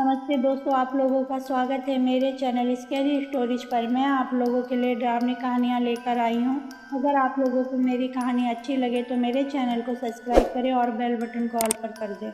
नमस्ते दोस्तों, आप लोगों का स्वागत है मेरे चैनल स्कैरी स्टोरीज पर। मैं आप लोगों के लिए डरावनी कहानियाँ लेकर आई हूँ। अगर आप लोगों को मेरी कहानी अच्छी लगे तो मेरे चैनल को सब्सक्राइब करें और बेल बटन को ऑल पर कर दें।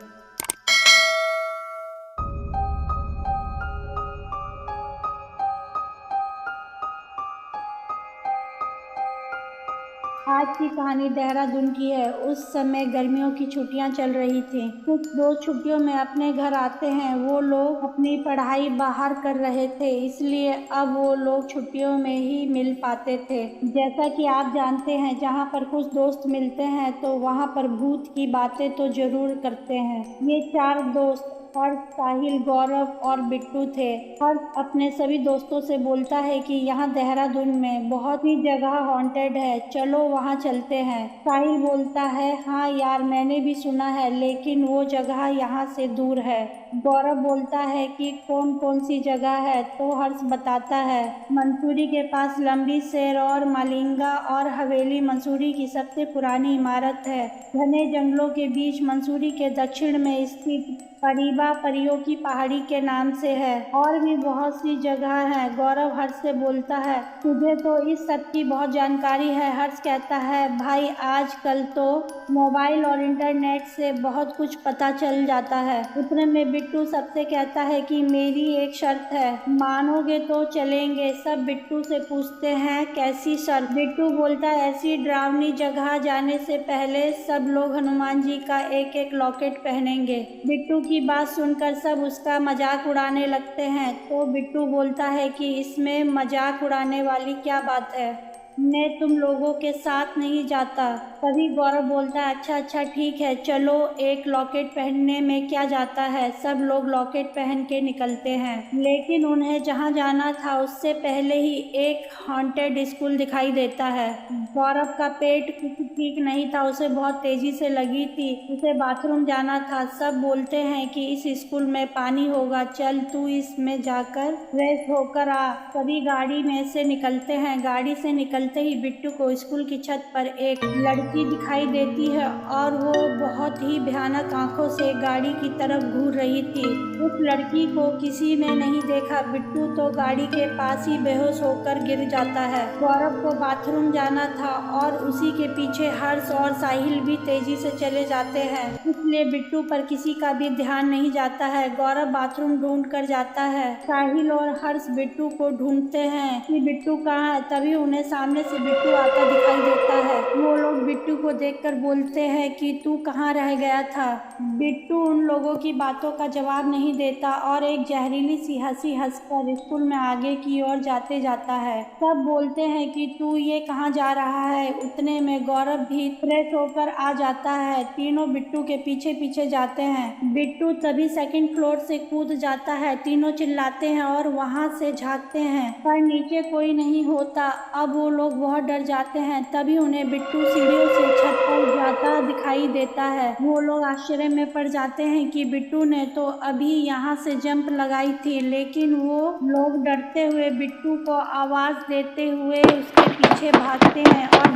आज की कहानी देहरादून की है। उस समय गर्मियों की छुट्टियां चल रही थी। कुछ दोस्त छुट्टियों में अपने घर आते हैं। वो लोग अपनी पढ़ाई बाहर कर रहे थे, इसलिए अब वो लोग छुट्टियों में ही मिल पाते थे। जैसा कि आप जानते हैं, जहाँ पर कुछ दोस्त मिलते हैं तो वहाँ पर भूत की बातें तो जरूर करते हैं। ये 4 दोस्त हर्ष, साहिल, गौरव और बिट्टू थे। हर्ष अपने सभी दोस्तों से बोलता है कि यहाँ देहरादून में बहुत ही जगह हॉन्टेड है, चलो वहाँ चलते हैं। साहिल बोलता है, हाँ यार, मैंने भी सुना है, लेकिन वो जगह यहाँ से दूर है। गौरव बोलता है कि कौन कौन सी जगह है, तो हर्ष बताता है, मंसूरी के पास लंबी सैर और मालिंगा और हवेली मंसूरी की सबसे पुरानी इमारत है। घने जंगलों के बीच मंसूरी के दक्षिण में स्थित परीबा परियों की पहाड़ी के नाम से है। और भी बहुत सी जगह है। गौरव हर्ष से बोलता है, तुझे तो इस सब की बहुत जानकारी है। हर्ष कहता है, भाई आजकल तो मोबाइल और इंटरनेट से बहुत कुछ पता चल जाता है। उतने में बिट्टू सबसे कहता है कि मेरी एक शर्त है, मानोगे तो चलेंगे। सब बिट्टू से पूछते हैं, कैसी शर्त? बिट्टू बोलता है, ऐसी डरावनी जगह जाने से पहले सब लोग हनुमान जी का एक एक लॉकेट पहनेंगे। बिट्टू की बात सुनकर सब उसका मजाक उड़ाने लगते हैं। तो बिट्टू बोलता है कि इसमें मजाक उड़ाने वाली क्या बात है, मैं तुम लोगों के साथ नहीं जाता। तभी गौरव बोलता है, अच्छा अच्छा ठीक है, चलो, एक लॉकेट पहनने में क्या जाता है। सब लोग लॉकेट पहन के निकलते हैं, लेकिन उन्हें जहाँ जाना था उससे पहले ही एक हॉन्टेड स्कूल दिखाई देता है। गौरव का पेट कुछ ठीक नहीं था, उसे बहुत तेजी से लगी थी, उसे बाथरूम जाना था। सब बोलते हैं कि इस स्कूल में पानी होगा, चल तू इसमें जाकर फ्रेश होकर आ। सभी गाड़ी में से निकलते हैं। गाड़ी से निकलते ही बिट्टू को स्कूल की छत पर एक लड़की दिखाई देती है और वो बहुत ही भयानक आंखों से गाड़ी की तरफ घूर रही थी। उस लड़की को किसी ने नहीं देखा। बिट्टू तो गाड़ी के पास ही बेहोश होकर गिर जाता है। गौरव को बाथरूम जाना था और उसी के पीछे हर्ष और साहिल भी तेजी से चले जाते हैं, इसलिए बिट्टू पर किसी का भी ध्यान नहीं जाता है। गौरव बाथरूम ढूंढ कर जाता है। साहिल और हर्ष बिट्टू को ढूंढते हैं कि बिट्टू कहाँ है। तभी उन्हें सामने से बिट्टू आता दिखाई देता है। वो लोग बिट्टू को देखकर बोलते हैं कि तू कहाँ रह गया था। बिट्टू उन लोगों की बातों का जवाब नहीं देता और एक जहरीली सी हंसी हंसकर स्कूल में आगे की ओर जाते जाता है। सब बोलते हैं कि तू ये कहाँ जा रहा है। उतने में गौरव भी फ्रेश होकर आ जाता है। तीनों बिट्टू के पीछे पीछे जाते हैं। बिट्टू तभी सेकंड फ्लोर से कूद जाता है। तीनों चिल्लाते हैं और वहां से झांकते हैं, पर नीचे कोई नहीं होता। अब वो लोग बहुत डर जाते हैं। तभी उन्हें बिट्टू सीढ़ियों से छत पर जाता दिखाई देता है। वो लोग आश्चर्य में पड़ जाते हैं कि बिट्टू ने तो अभी यहाँ से जंप लगाई थी, लेकिन वो लोग डरते हुए बिट्टू को आवाज देते हुए उसके पीछे भागते हैं और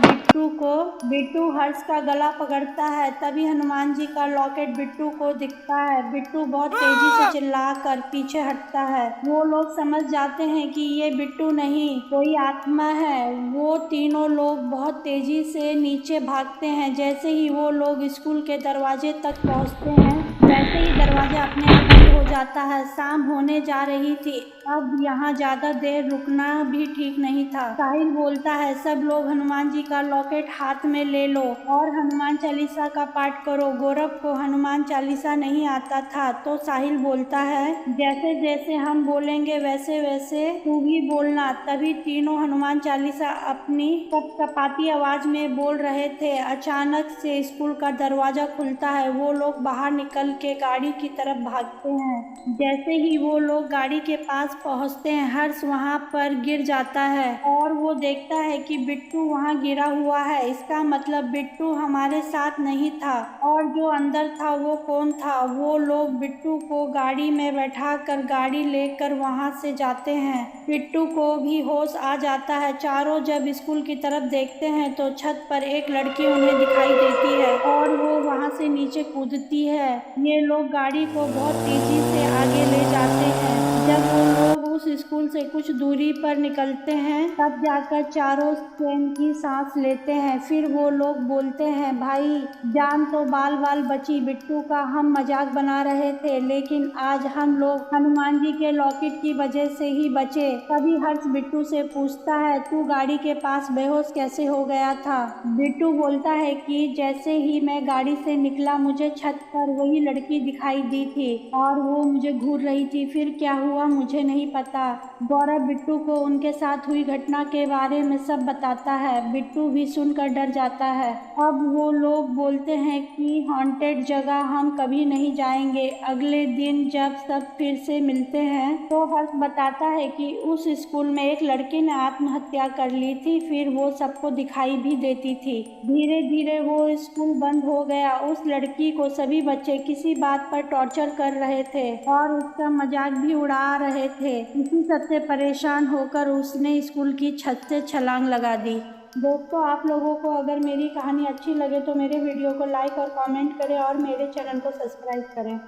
बिट्टू हर्ष का गला पकड़ता है। तभी हनुमान जी का लॉकेट बिट्टू को दिखता है। बिट्टू बहुत तेजी से चिल्लाकर पीछे हटता है। वो लोग समझ जाते हैं कि ये बिट्टू नहीं, कोई आत्मा है। वो तीनों लोग बहुत तेजी से नीचे भागते हैं। जैसे ही वो लोग स्कूल के दरवाजे तक पहुंचते हैं, वैसे ही दरवाजा अपने आप बंद हो जाता है। शाम होने जा रही थी, अब यहाँ ज्यादा देर रुकना भी ठीक नहीं था। साहिल बोलता है, सब लोग हनुमान जी का लॉकेट हाथ में ले लो और हनुमान चालीसा का पाठ करो। गौरव को हनुमान चालीसा नहीं आता था, तो साहिल बोलता है, जैसे जैसे हम बोलेंगे वैसे वैसे तू भी बोलना। तभी तीनों हनुमान चालीसा अपनी कपकपाती आवाज में बोल रहे थे। अचानक से स्कूल का दरवाजा खुलता है। वो लोग बाहर निकल के गाड़ी की तरफ भागते हैं। जैसे ही वो लोग गाड़ी के पास पहुंचते हैं, हर्ष वहां पर गिर जाता है और वो देखता है कि बिट्टू वहां गिरा हुआ है। इसका मतलब बिट्टू हमारे साथ नहीं था। और जो अंदर था वो कौन था? वो लोग बिट्टू को गाड़ी में बैठा कर गाड़ी लेकर वहां से जाते हैं। बिट्टू को भी होश आ जाता है। चारों जब स्कूल की तरफ देखते हैं तो छत पर एक लड़की उन्हें दिखाई देती है और वो वहां से नीचे कूदती है। ये लोग गाड़ी को बहुत तेजी से आगे ले जाते हैं। जब वो लोग उस स्कूल से कुछ दूरी पर निकलते हैं तब जाकर चारों चैन की सांस लेते हैं। फिर वो लोग बोलते हैं, भाई जान तो बाल बाल बची, बिट्टू का हम मजाक बना रहे थे, लेकिन आज हम लोग हनुमान जी के लॉकेट की वजह से ही बचे। तभी हर्ष बिट्टू से पूछता है, तू गाड़ी के पास बेहोश कैसे हो गया था? बिट्टू बोलता है कि जैसे ही मैं गाड़ी से निकला मुझे छत पर वही लड़की दिखाई दी थी और वो मुझे घूर रही थी। फिर क्या हुआ मुझे नहीं पता। गौरव बिट्टू को उनके साथ हुई घटना के बारे में सब बताता है। बिट्टू भी सुनकर डर जाता है। अब वो लोग बोलते हैं कि हॉन्टेड जगह हम कभी नहीं जाएंगे। अगले दिन जब सब फिर से मिलते हैं तो हर्ष बताता है कि उस स्कूल में एक लड़की ने आत्महत्या कर ली थी, फिर वो सबको दिखाई भी देती थी। धीरे धीरे वो स्कूल बंद हो गया। उस लड़की को सभी बच्चे किसी बात पर टॉर्चर कर रहे थे और उसका मजाक भी उड़ा रहे थे। इसी सबसे परेशान होकर उसने स्कूल की छत से छलांग लगा दी। दोस्तों, आप लोगों को अगर मेरी कहानी अच्छी लगे तो मेरे वीडियो को लाइक और कमेंट करें और मेरे चैनल को सब्सक्राइब करें।